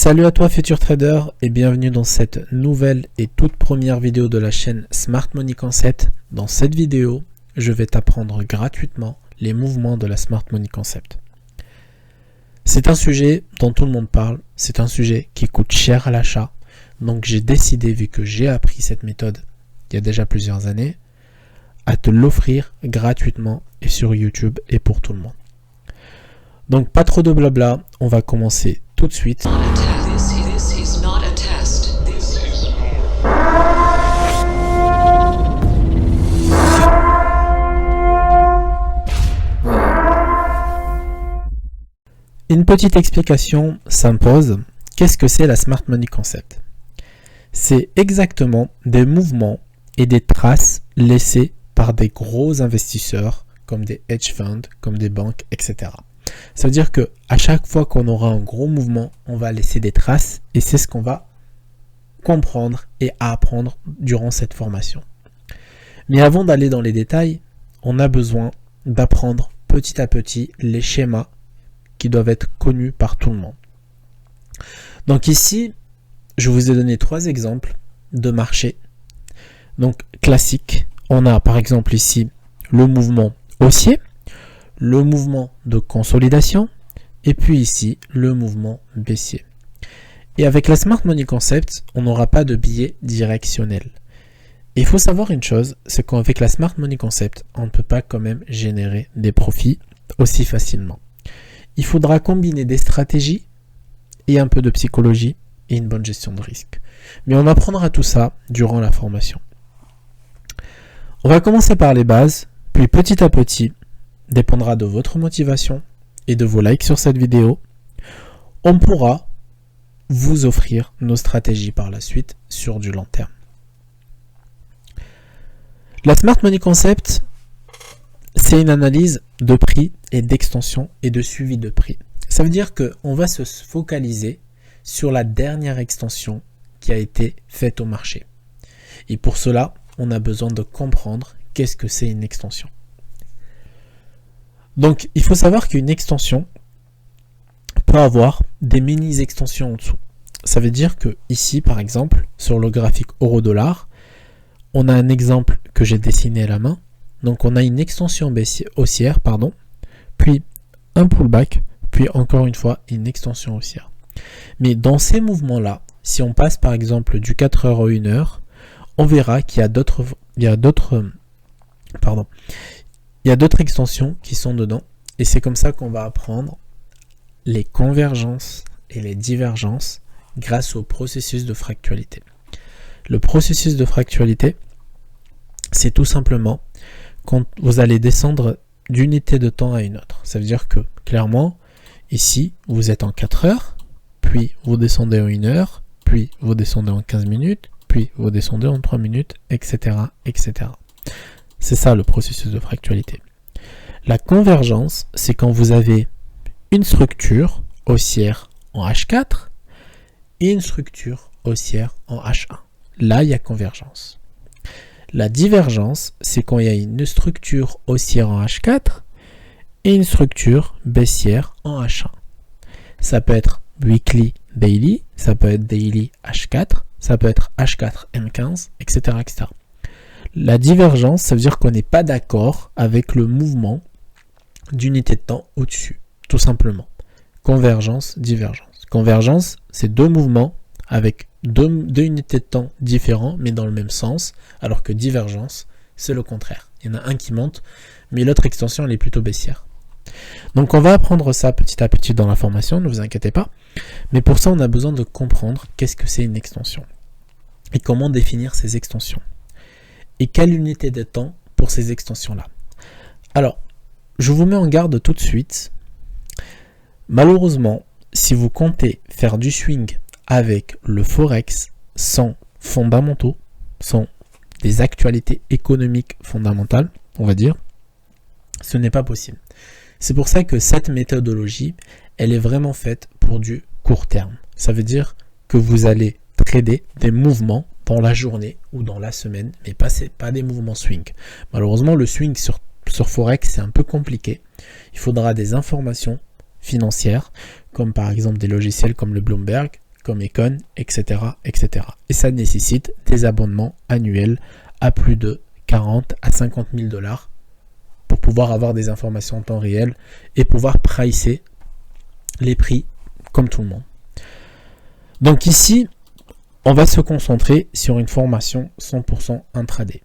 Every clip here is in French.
Salut à toi futur trader et bienvenue dans cette nouvelle et toute première vidéo de la chaîne Smart Money Concept. Dans cette vidéo, je vais t'apprendre gratuitement les mouvements de la Smart Money Concept. C'est un sujet dont tout le monde parle, c'est un sujet qui coûte cher à l'achat. Donc j'ai décidé, vu que j'ai appris cette méthode il y a déjà plusieurs années, à te l'offrir gratuitement et sur YouTube et pour tout le monde. Donc pas trop de blabla, on va commencer tout de suite. Une petite explication s'impose. Qu'est-ce que c'est la Smart Money Concept? C'est exactement des mouvements et des traces laissées par des gros investisseurs comme des hedge funds, comme des banques, etc. Ça veut dire que à chaque fois qu'on aura un gros mouvement, on va laisser des traces et c'est ce qu'on va comprendre et apprendre durant cette formation. Mais avant d'aller dans les détails, on a besoin d'apprendre petit à petit les schémas qui doivent être connus par tout le monde. Donc ici, je vous ai donné 3 exemples de marché. Donc classique, on a par exemple ici le mouvement haussier, le mouvement de consolidation, et puis ici, le mouvement baissier. Et avec la Smart Money Concept, on n'aura pas de biais directionnel. Et il faut savoir une chose, c'est qu'avec la Smart Money Concept, on ne peut pas quand même générer des profits aussi facilement. Il faudra combiner des stratégies et un peu de psychologie et une bonne gestion de risque. Mais on apprendra tout ça durant la formation. On va commencer par les bases, puis petit à petit, dépendra de votre motivation et de vos likes sur cette vidéo, on pourra vous offrir nos stratégies par la suite sur du long terme. La Smart Money Concept, c'est une analyse de prix et d'extension et de suivi de prix. Ça veut dire qu'on va se focaliser sur la dernière extension qui a été faite au marché. Et pour cela, on a besoin de comprendre qu'est-ce que c'est une extension. Donc, il faut savoir qu'une extension peut avoir des mini-extensions en dessous. Ça veut dire que ici, par exemple, sur le graphique euro-dollar, on a un exemple que j'ai dessiné à la main. Donc, on a une extension haussière, puis un pullback, puis encore une fois, une extension haussière. Mais dans ces mouvements-là, si on passe par exemple du 4 heures au 1 heure, on verra qu'il y a d'autres extensions qui sont dedans, et c'est comme ça qu'on va apprendre les convergences et les divergences grâce au processus de fractualité. Le processus de fractualité, c'est tout simplement quand vous allez descendre d'unité de temps à une autre. Ça veut dire que, clairement, ici, vous êtes en 4 heures, puis vous descendez en 1 heure, puis vous descendez en 15 minutes, puis vous descendez en 3 minutes, etc., etc. C'est ça le processus de fractualité. La convergence, c'est quand vous avez une structure haussière en H4 et une structure haussière en H1. Là, il y a convergence. La divergence, c'est quand il y a une structure haussière en H4 et une structure baissière en H1. Ça peut être weekly daily, ça peut être daily H4, ça peut être H4 M15, etc., etc. La divergence, ça veut dire qu'on n'est pas d'accord avec le mouvement d'unité de temps au-dessus, tout simplement. Convergence, divergence. Convergence, c'est 2 mouvements avec deux unités de temps différents, mais dans le même sens, alors que divergence, c'est le contraire. Il y en a un qui monte, mais l'autre extension, elle est plutôt baissière. Donc on va apprendre ça petit à petit dans la formation, ne vous inquiétez pas. Mais pour ça, on a besoin de comprendre qu'est-ce que c'est une extension et comment définir ces extensions. Et quelle unité de temps pour ces extensions-là. Alors, je vous mets en garde tout de suite. Malheureusement, si vous comptez faire du swing avec le Forex sans fondamentaux, sans des actualités économiques fondamentales, on va dire, ce n'est pas possible. C'est pour ça que cette méthodologie, elle est vraiment faite pour du court terme. Ça veut dire que vous allez trader des mouvements dans la journée ou dans la semaine, mais pas des mouvements swing. Malheureusement, le swing sur Forex, c'est un peu compliqué. Il faudra des informations financières, comme par exemple des logiciels comme le Bloomberg, comme Econ, etc., etc. Et ça nécessite des abonnements annuels à plus de 40 à 50 000 $ pour pouvoir avoir des informations en temps réel et pouvoir pricer les prix comme tout le monde. Donc ici, on va se concentrer sur une formation 100% intraday.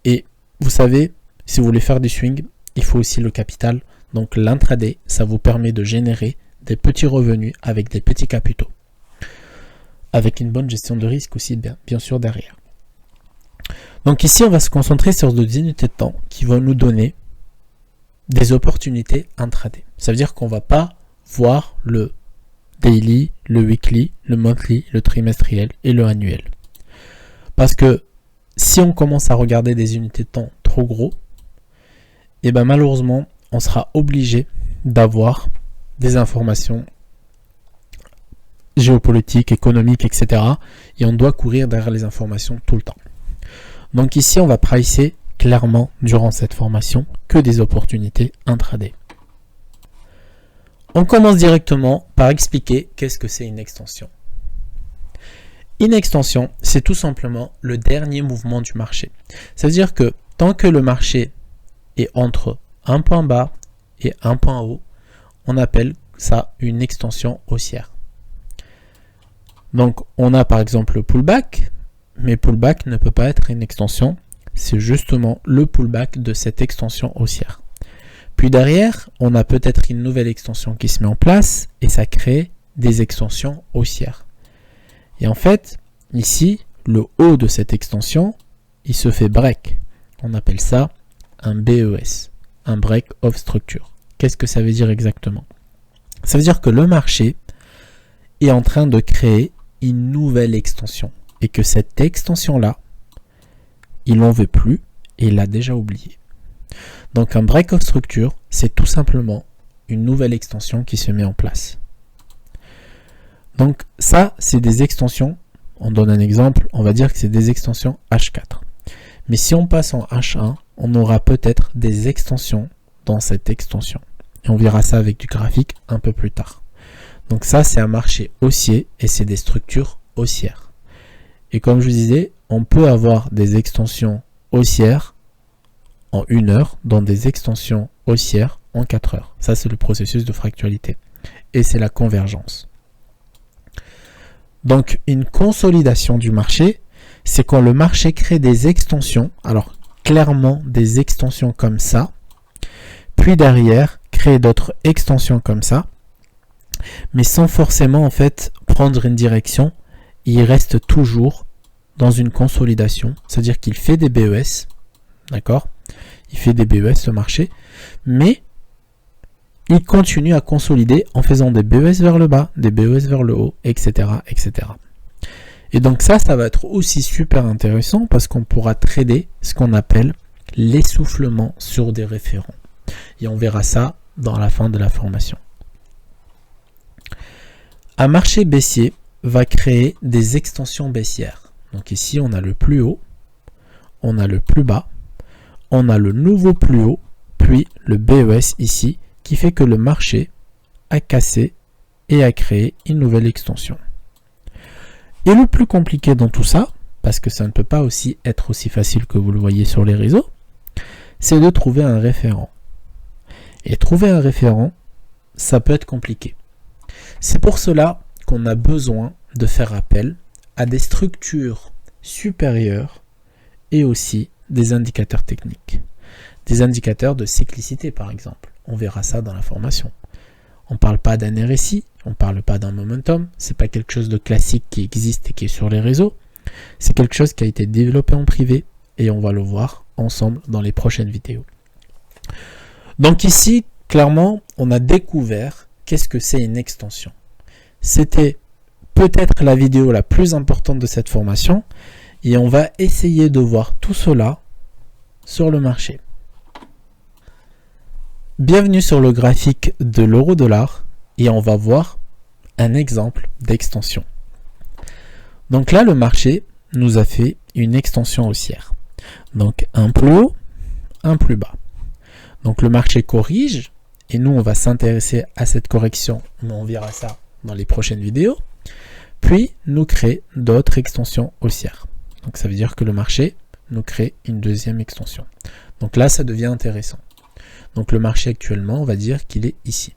Et vous savez, si vous voulez faire du swing, il faut aussi le capital. Donc l'intraday, ça vous permet de générer des petits revenus avec des petits capitaux. Avec une bonne gestion de risque aussi, bien sûr, derrière. Donc ici, on va se concentrer sur des unités de temps qui vont nous donner des opportunités intraday. Ça veut dire qu'on ne va pas voir le daily, le weekly, le monthly, le trimestriel et le annuel. Parce que si on commence à regarder des unités de temps trop gros, et ben malheureusement, on sera obligé d'avoir des informations géopolitiques, économiques, etc. Et on doit courir derrière les informations tout le temps. Donc ici, on va pricer clairement durant cette formation que des opportunités intraday. On commence directement par expliquer qu'est-ce que c'est une extension. Une extension, c'est tout simplement le dernier mouvement du marché. Ça veut dire que tant que le marché est entre un point bas et un point haut, on appelle ça une extension haussière. Donc on a par exemple le pullback, mais pullback ne peut pas être une extension, c'est justement le pullback de cette extension haussière. Puis derrière, on a peut-être une nouvelle extension qui se met en place et ça crée des extensions haussières. Et en fait, ici, le haut de cette extension, il se fait break. On appelle ça un BES, un break of structure. Qu'est-ce que ça veut dire exactement? Ça veut dire que le marché est en train de créer une nouvelle extension et que cette extension-là, il n'en veut plus et il l'a déjà oublié. Donc un break of structure, c'est tout simplement une nouvelle extension qui se met en place. Donc ça, c'est des extensions, on donne un exemple, on va dire que c'est des extensions H4. Mais si on passe en H1, on aura peut-être des extensions dans cette extension. Et on verra ça avec du graphique un peu plus tard. Donc ça, c'est un marché haussier et c'est des structures haussières. Et comme je vous disais, on peut avoir des extensions haussières en 1 heure dans des extensions haussières en 4 heures. Ça, c'est le processus de fractalité. Et c'est la convergence. Donc, une consolidation du marché, c'est quand le marché crée des extensions, alors clairement des extensions comme ça, puis derrière, créer d'autres extensions comme ça, mais sans forcément en fait prendre une direction, il reste toujours dans une consolidation, c'est-à-dire qu'il fait des BES, d'accord? Il fait des BES le marché, mais il continue à consolider en faisant des BES vers le bas, des BES vers le haut, etc., etc. Et donc ça va être aussi super intéressant parce qu'on pourra trader ce qu'on appelle l'essoufflement sur des référents. Et on verra ça dans la fin de la formation. Un marché baissier va créer des extensions baissières. Donc ici, on a le plus haut, on a le plus bas, on a le nouveau plus haut, puis le BES ici, qui fait que le marché a cassé et a créé une nouvelle extension. Et le plus compliqué dans tout ça, parce que ça ne peut pas aussi être aussi facile que vous le voyez sur les réseaux, c'est de trouver un référent. Et trouver un référent, ça peut être compliqué. C'est pour cela qu'on a besoin de faire appel à des structures supérieures et aussi des indicateurs techniques. Des indicateurs de cyclicité par exemple. On verra ça dans la formation. On ne parle pas d'un RSI, on ne parle pas d'un momentum, c'est pas quelque chose de classique qui existe et qui est sur les réseaux. C'est quelque chose qui a été développé en privé et on va le voir ensemble dans les prochaines vidéos. Donc ici, clairement, on a découvert qu'est-ce que c'est une extension. C'était peut-être la vidéo la plus importante de cette formation et on va essayer de voir tout cela sur le marché. Bienvenue sur le graphique de l'euro-dollar et on va voir un exemple d'extension. Donc là, le marché nous a fait une extension haussière. Donc un plus haut, un plus bas. Donc le marché corrige et nous on va s'intéresser à cette correction, mais on verra ça dans les prochaines vidéos. puis nous crée d'autres extensions haussières. Donc ça veut dire que le marché nous crée une deuxième extension. Donc là, ça devient intéressant. Donc le marché actuellement, on va dire qu'il est ici.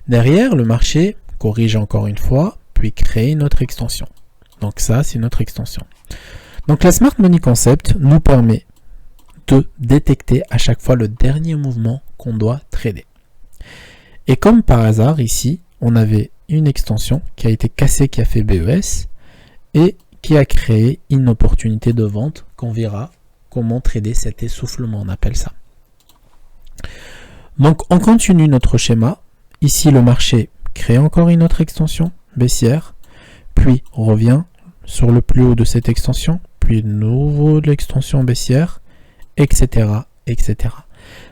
Derrière, le marché corrige encore une fois, puis crée une autre extension. Donc ça, c'est notre extension. Donc la Smart Money Concept nous permet de détecter à chaque fois le dernier mouvement qu'on doit trader. Et comme par hasard, ici, on avait une extension qui a été cassée, qui a fait BES, et qui a créé une opportunité de vente qu'on verra comment trader cet essoufflement, on appelle ça. Donc on continue notre schéma. Ici, le marché crée encore une autre extension baissière, puis revient sur le plus haut de cette extension, puis de nouveau de l'extension baissière, etc., etc.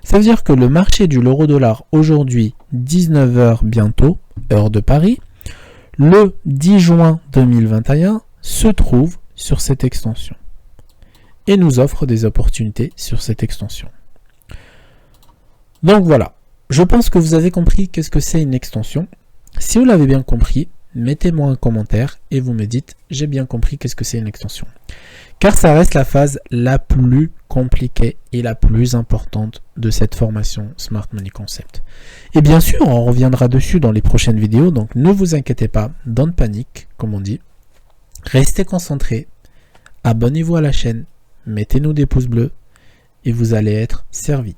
Ça veut dire que le marché du l'euro-dollar aujourd'hui, 19h bientôt, heure de Paris, le 10 juin 2021, se trouve sur cette extension et nous offre des opportunités sur cette extension. Donc voilà, je pense que vous avez compris qu'est-ce que c'est une extension. Si vous l'avez bien compris, mettez-moi un commentaire et vous me dites j'ai bien compris qu'est-ce que c'est une extension. Car ça reste la phase la plus compliquée et la plus importante de cette formation Smart Money Concept. Et bien sûr, on reviendra dessus dans les prochaines vidéos, donc ne vous inquiétez pas, don't panique, comme on dit. Restez concentrés, abonnez-vous à la chaîne, mettez-nous des pouces bleus et vous allez être servis.